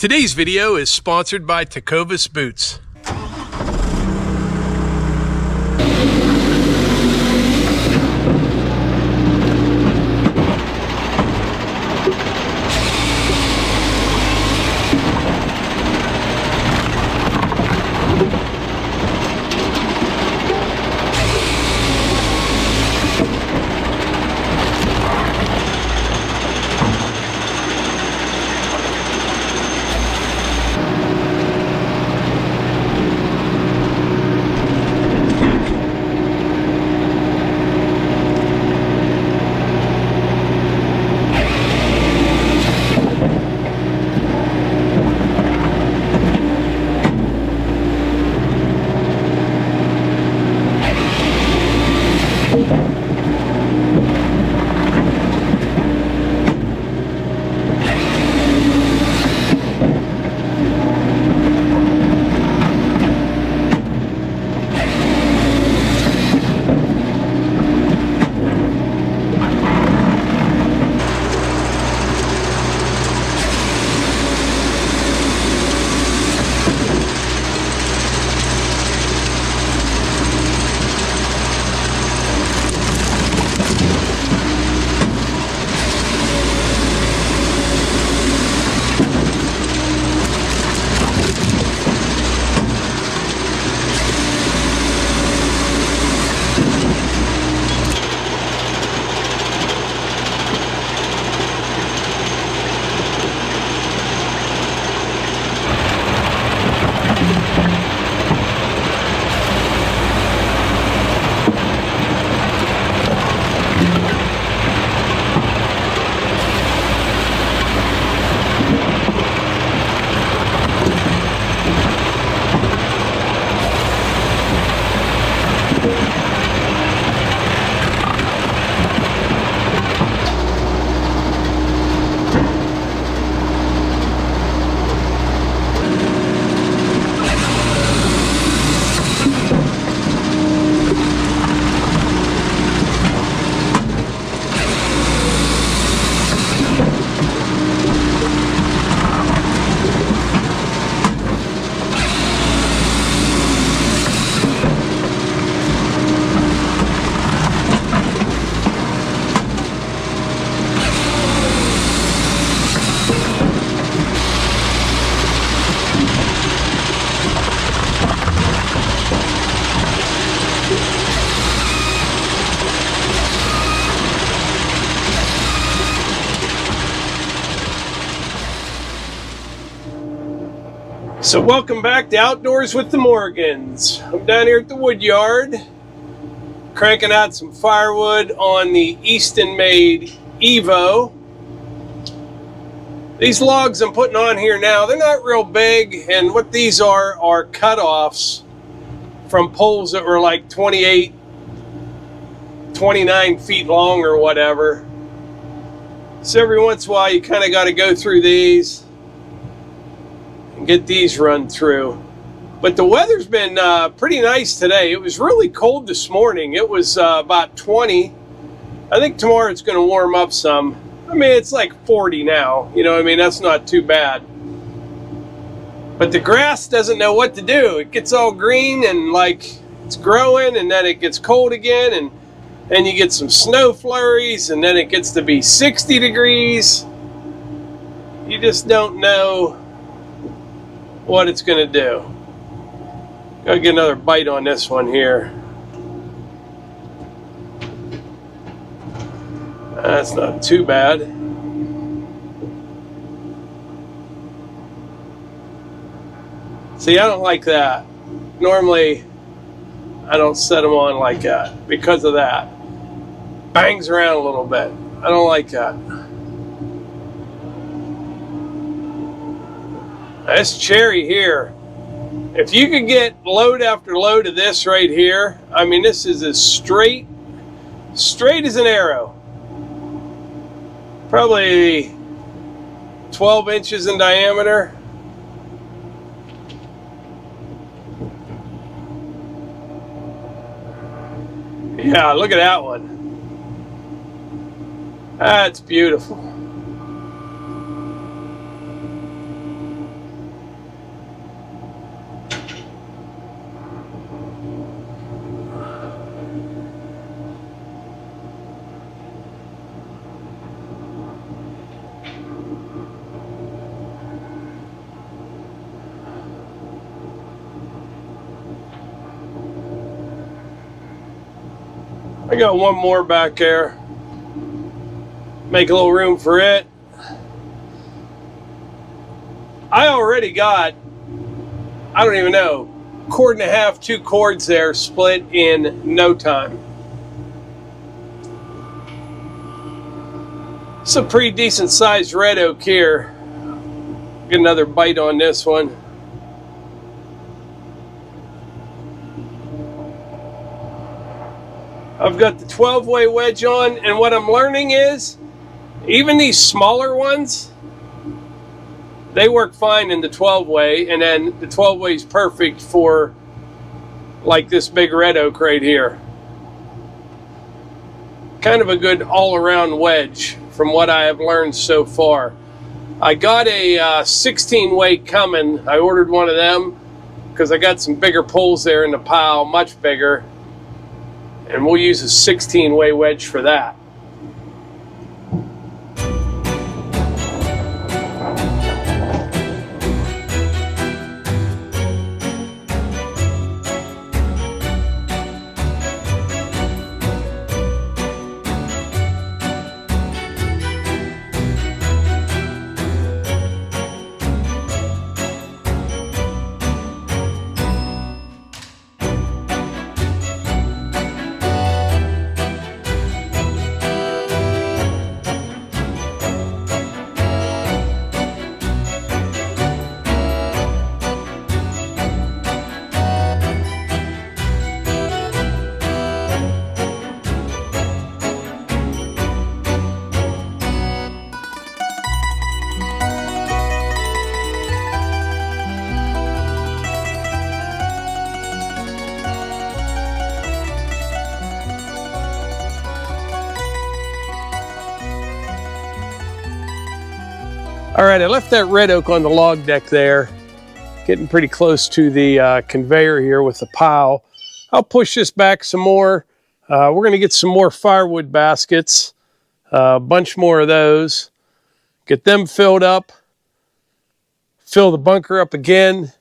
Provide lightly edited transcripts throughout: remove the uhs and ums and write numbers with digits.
Today's video is sponsored by Tecovas Boots. So welcome back to Outdoors with the Morgans. I'm down here at the wood yard, cranking out some firewood on the Easton made Evo. These logs I'm putting on here now, they're not real big, and what these are cutoffs from poles that were like 28, 29 feet long or whatever. So every once in a while you kind of got to go through these and get these run through. But the weather's been pretty nice today. It was really cold this morning. It was about 20. I think tomorrow it's going to warm up some. I mean, it's like 40 now. You know what I mean? That's not too bad. But the grass doesn't know what to do. It gets all green and like it's growing, and then it gets cold again, and then you get some snow flurries, and then it gets to be 60 degrees. You just don't know what it's going to do. Gotta get another bite on this one here. That's not too bad. See, I don't like that. Normally, I don't set them on like that because of that. Bangs around a little bit. I don't like that. This cherry here, if you could get load after load of this right here, I mean, this is as straight as an arrow. Probably 12 inches in diameter. Yeah, look at that one. That's beautiful. I got one more back there. Make a little room for it. I already got, I don't even know, 1.5 cords, 2 cords there split in no time. It's a pretty decent sized red oak here. Get another bite on this one. I've got the 12-way wedge on, and what I'm learning is even these smaller ones, they work fine in the 12-way, and then the 12-way is perfect for like this big red oak right here. Kind of a good all-around wedge from what I have learned so far. I got a 16-way coming. I ordered one of them because I got some bigger poles there in the pile, much bigger. And we'll use a 16-way wedge for that. All right, I left that red oak on the log deck there, getting pretty close to the conveyor here with the pile. I'll push this back some more. We're gonna get some more firewood baskets, a bunch more of those, get them filled up, fill the bunker up again,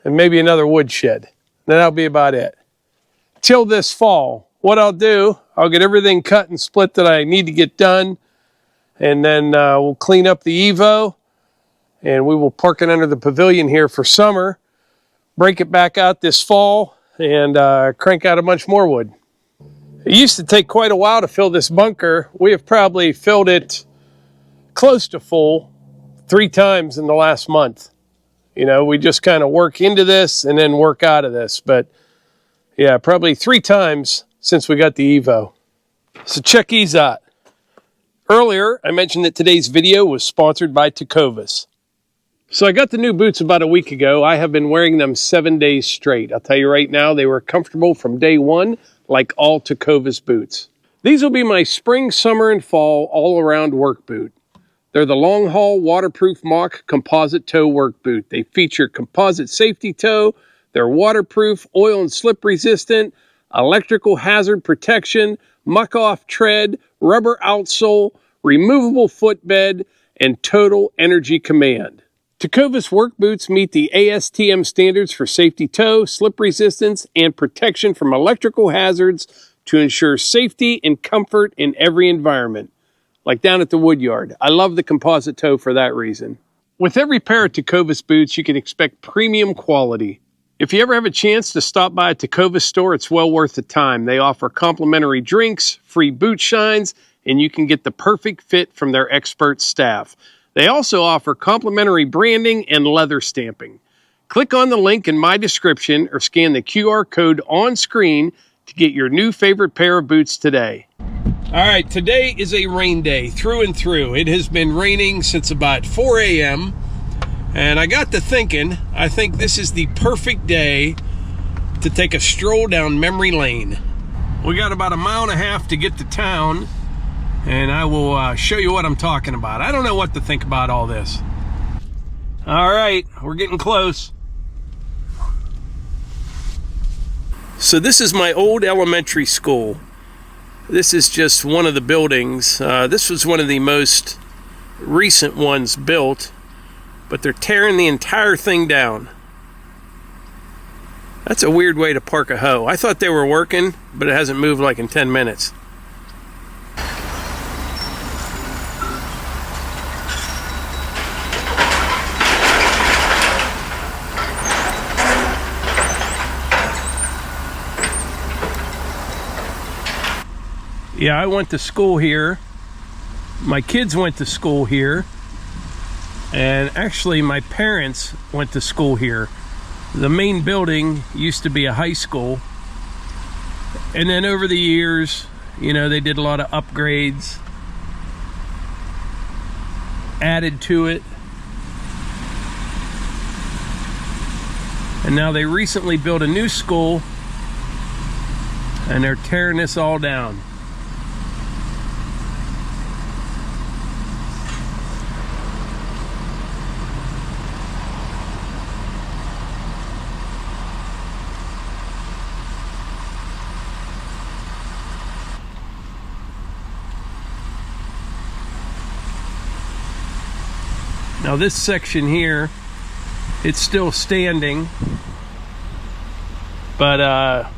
and maybe another wood shed. Then that'll be about it. Till this fall, what I'll do, I'll get everything cut and split that I need to get done, and then we'll clean up the Evo, and we will park it under the pavilion here for summer, break it back out this fall, and crank out a bunch more wood. It used to take quite a while to fill this bunker. We have probably filled it close to full 3 times in the last month. You know, we just kind of work into this and then work out of this. But yeah, probably 3 times since we got the Evo. So check these out. Earlier, I mentioned that today's video was sponsored by Tecovas. So I got the new boots about a week ago. I have been wearing them 7 days straight. I'll tell you right now, they were comfortable from day one, like all Tecovas boots. These will be my spring, summer, and fall all-around work boot. They're the long-haul waterproof mock composite toe work boot. They feature composite safety toe. They're waterproof, oil and slip resistant, electrical hazard protection, muck-off tread, rubber outsole, removable footbed, and total energy command. Tecovas work boots meet the ASTM standards for safety toe, slip resistance, and protection from electrical hazards to ensure safety and comfort in every environment. Like down at the woodyard. I love the composite toe for that reason. With every pair of Tecovas boots, you can expect premium quality. If you ever have a chance to stop by a Tecovas store, it's well worth the time. They offer complimentary drinks, free boot shines, and you can get the perfect fit from their expert staff. They also offer complimentary branding and leather stamping. Click on the link in my description or scan the QR code on screen to get your new favorite pair of boots today. All right, today is a rain day through and through. It has been raining since about 4 a.m. And I got to thinking, I think this is the perfect day to take a stroll down memory lane. We got about 1.5 miles to get to town, and I will show you what I'm talking about. I don't know what to think about all this. All right, we're getting close. So this is my old elementary school. This is just one of the buildings. This was one of the most recent ones built, but they're tearing the entire thing down. That's a weird way to park a hoe. I thought they were working, but it hasn't moved like in 10 minutes. Yeah, I went to school here. My kids went to school here. And actually, my parents went to school here. The main building used to be a high school. And then over the years, you know, they did a lot of upgrades, added to it. And now they recently built a new school, and they're tearing this all down. Now this section here, it's still standing, but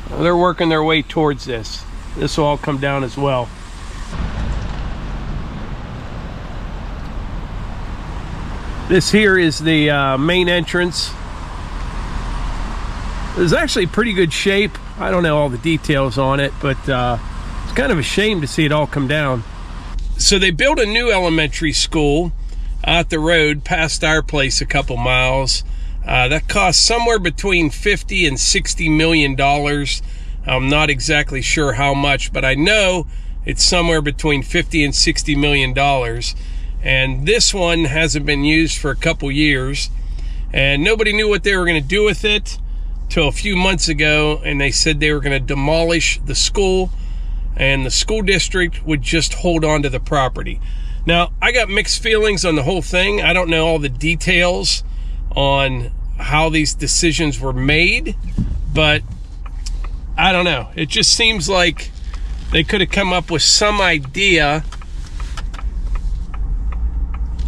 they're working their way towards this. This will all come down as well. This here is the main entrance. It's actually pretty good shape. I don't know all the details on it, but it's kind of a shame to see it all come down. So they built a new elementary school out the road past our place a couple miles. That cost somewhere between $50 and $60 million. I'm not exactly sure how much, but I know it's somewhere between $50 and $60 million. And this one hasn't been used for a couple years. And nobody knew what they were going to do with it till a few months ago. And they said they were going to demolish the school, and the school district would just hold on to the property. Now, I got mixed feelings on the whole thing. I don't know all the details on how these decisions were made, but I don't know. It just seems like they could have come up with some idea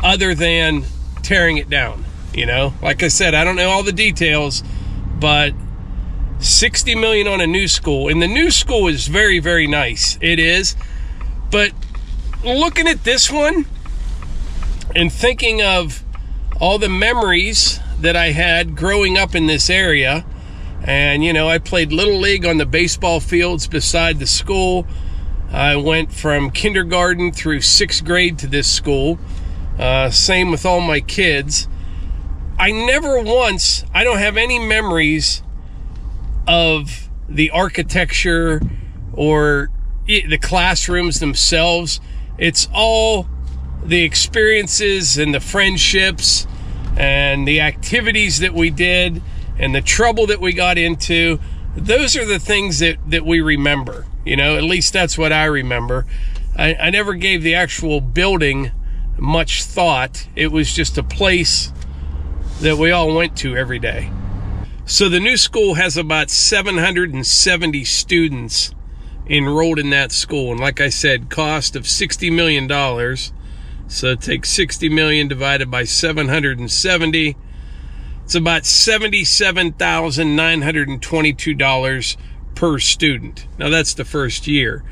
other than tearing it down, you know? Like I said, I don't know all the details, but $60 million on a new school, and the new school is very, very nice. It is, but looking at this one and thinking of all the memories that I had growing up in this area, and you know, I played Little League on the baseball fields beside the school. I went from kindergarten through 6th grade to this school. Same with all my kids. I don't have any memories of the architecture or the classrooms themselves. It's all the experiences and the friendships and the activities that we did and the trouble that we got into. Those are the things that we remember, you know, at least that's what I remember. I never gave the actual building much thought. It was just a place that we all went to every day. So the new school has about 770 students enrolled in that school. And like I said, cost of $60 million. So take 60 million divided by 770. It's about $77,922 per student. Now that's the first year.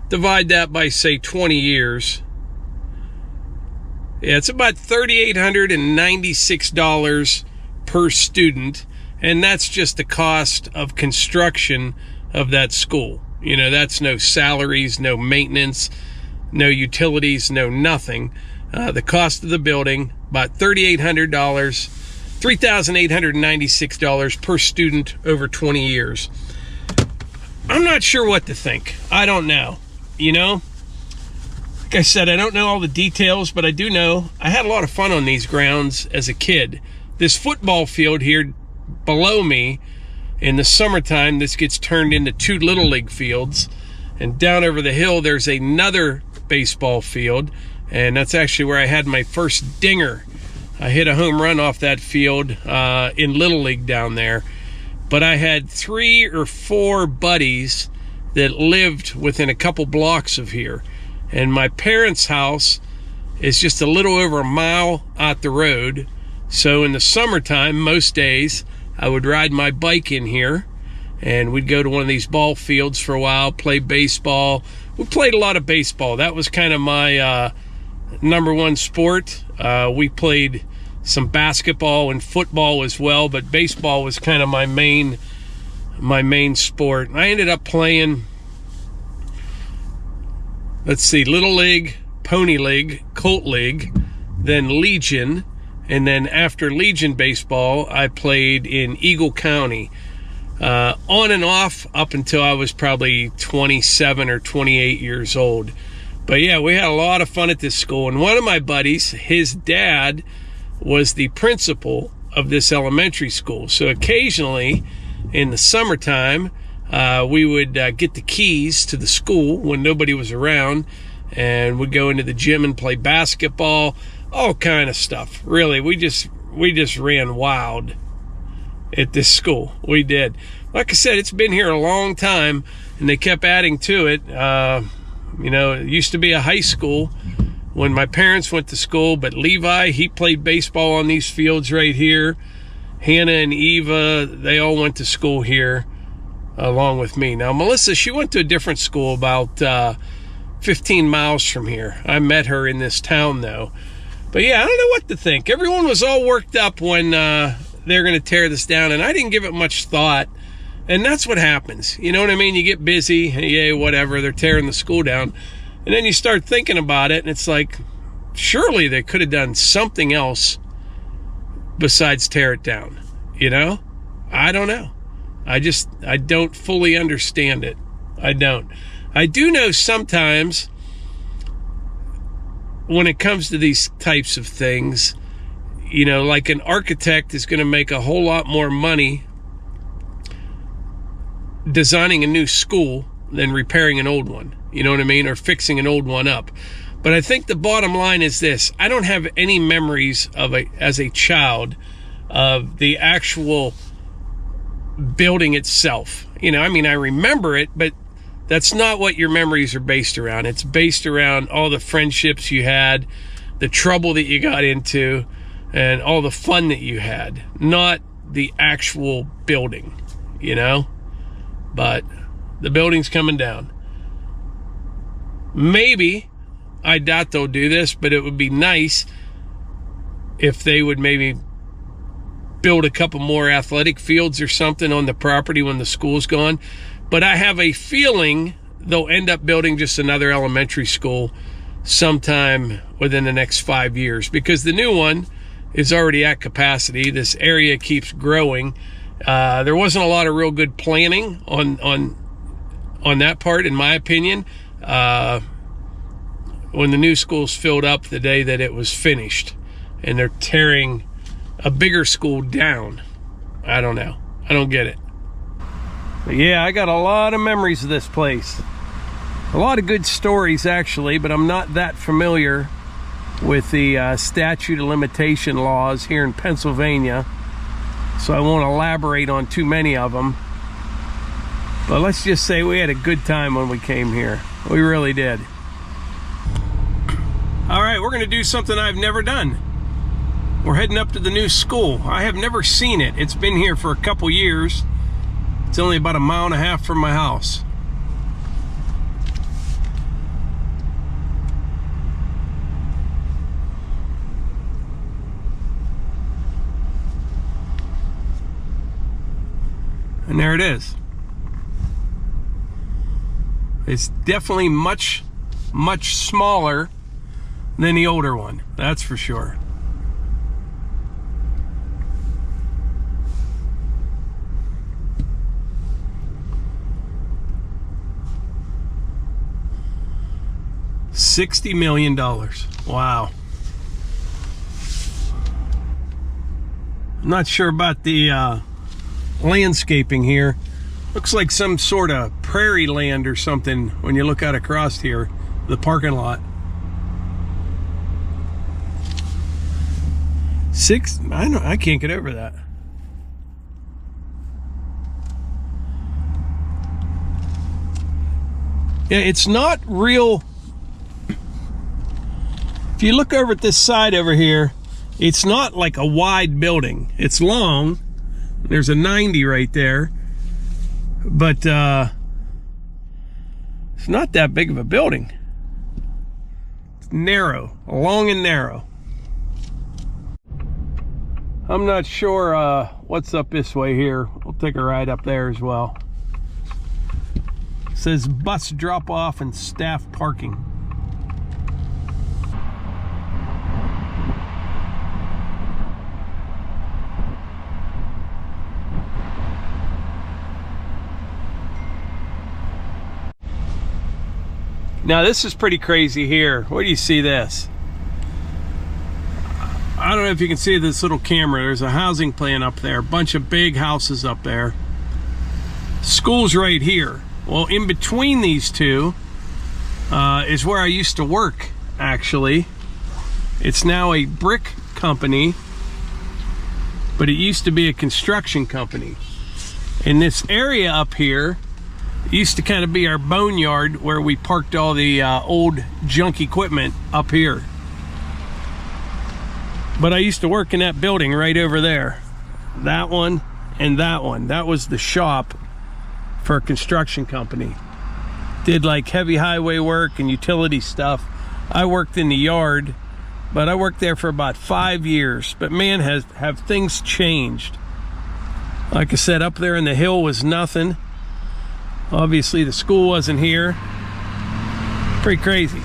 Divide that by, say, 20 years. Yeah, it's about $3,896 per student. And that's just the cost of construction of that school. You know, that's no salaries, no maintenance, no utilities, no nothing. The cost of the building, about $3,896 per student over 20 years. I'm not sure what to think. I don't know. You know, like I said, I don't know all the details, but I do know I had a lot of fun on these grounds as a kid. This football field here below me, in the summertime, this gets turned into 2 Little League fields. And down over the hill, there's another baseball field. And that's actually where I had my first dinger. I hit a home run off that field in Little League down there. But I had 3 or 4 buddies that lived within a couple blocks of here. And my parents' house is just a little over a mile out the road. So in the summertime, most days, I would ride my bike in here, and we'd go to one of these ball fields for a while, play baseball. We played a lot of baseball. That was kind of my number one sport. We played some basketball and football as well, but baseball was kind of my main sport. I ended up playing, let's see, Little League, Pony League, Colt League, then Legion, and then after Legion baseball, I played in Eagle County, on and off up until I was probably 27 or 28 years old. But yeah, we had a lot of fun at this school, and one of my buddies, his dad was the principal of this elementary school. So occasionally in the summertime, we would get the keys to the school when nobody was around, and we'd go into the gym and play basketball, all kind of stuff. Really, we just ran wild at this school. We did. Like I said, it's been here a long time, and they kept adding to it. You know, it used to be a high school when my parents went to school, but Levi, he played baseball on these fields right here. Hannah and Eva, they all went to school here along with me. Now, Melissa, she went to a different school about 15 miles from here. I met her in this town, though. But yeah, I don't know what to think. Everyone was all worked up when they're going to tear this down, and I didn't give it much thought. And that's what happens. You know what I mean? You get busy, yeah, whatever, they're tearing the school down. And then you start thinking about it, and it's like, surely they could have done something else besides tear it down. You know? I don't know. I don't fully understand it. I don't. I do know sometimes when it comes to these types of things, you know, like an architect is going to make a whole lot more money designing a new school than repairing an old one. You know what I mean? Or fixing an old one up. But I think the bottom line is this. I don't have any memories as a child of the actual building itself. You know, I mean, I remember it, but that's not what your memories are based around. It's based around all the friendships you had, the trouble that you got into, and all the fun that you had, not the actual building, you know? But the building's coming down. Maybe, I doubt they'll do this, but it would be nice if they would maybe build a couple more athletic fields or something on the property when the school's gone. But I have a feeling they'll end up building just another elementary school sometime within the next 5 years, because the new one is already at capacity. This area keeps growing. There wasn't a lot of real good planning on that part, in my opinion. When the new school's filled up the day that it was finished, and they're tearing a bigger school down. I don't know. I don't get it. But yeah, I got a lot of memories of this place. A lot of good stories, actually, but I'm not that familiar with the statute of limitation laws here in Pennsylvania, so I won't elaborate on too many of them. But let's just say we had a good time when we came here. We really did. All right, we're going to do something I've never done. We're heading up to the new school. I have never seen it. It's been here for a couple years. It's only about 1.5 miles from my house. And there it is. It's definitely much, much smaller than the older one. That's for sure. $60 million. Wow. I'm not sure about the landscaping here. Looks like some sort of prairie land or something when you look out across here, the parking lot. I can't get over that. Yeah, it's not real. If you look over at this side over here, it's not like a wide building. It's long, There's a 90 right there. But it's not that big of a building. It's narrow, long and narrow. I'm not sure what's up this way here. We'll take a ride up there as well. It says bus drop off and staff parking. Now this is pretty crazy here. Where do you see this? I don't know if you can see this little camera. There's a housing plan up there. A bunch of big houses up there. School's right here. Well, in between these two is where I used to work, actually. It's now a brick company, but it used to be a construction company. In this area up here, it used to kind of be our boneyard where we parked all the old junk equipment up here. But I used to work in that building right over there. That one and that one. That was the shop for a construction company. Did like heavy highway work and utility stuff. I worked in the yard, but I worked there for about 5 years. But man, have things changed. Like I said, up there in the hill was nothing. Obviously the school wasn't here. Pretty crazy.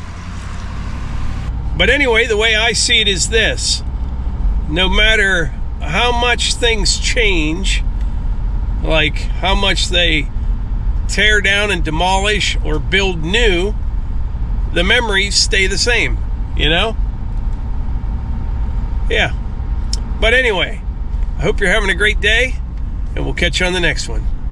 But anyway, the way I see it is this. No matter how much things change, like how much they tear down and demolish or build new, the memories stay the same, you know? Yeah. But anyway, I hope you're having a great day, and we'll catch you on the next one.